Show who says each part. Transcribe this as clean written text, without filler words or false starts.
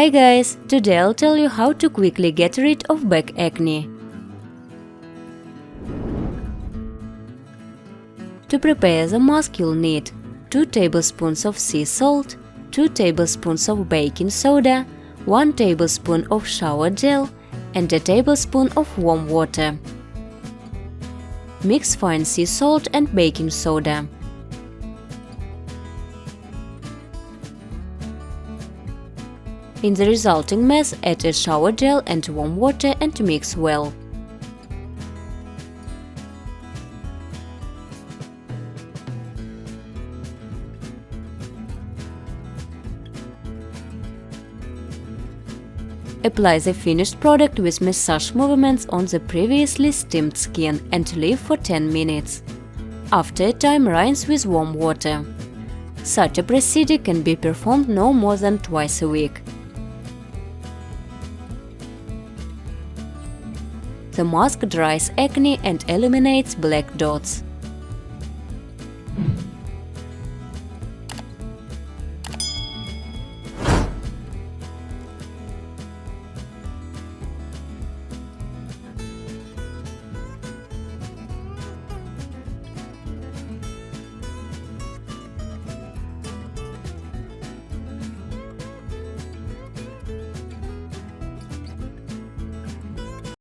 Speaker 1: Hi guys, today I'll tell you how to quickly get rid of back acne. To prepare the mask you'll need 2 tablespoons of sea salt, 2 tablespoons of baking soda, 1 tablespoon of shower gel and a tablespoon of warm water. Mix fine sea salt and baking soda. In the resulting mess, add a shower gel and warm water and mix well. Apply the finished product with massage movements on the previously steamed skin and leave for 10 minutes. After a time, rinse with warm water. Such a procedure can be performed no more than twice a week. The mask dries acne and eliminates black dots.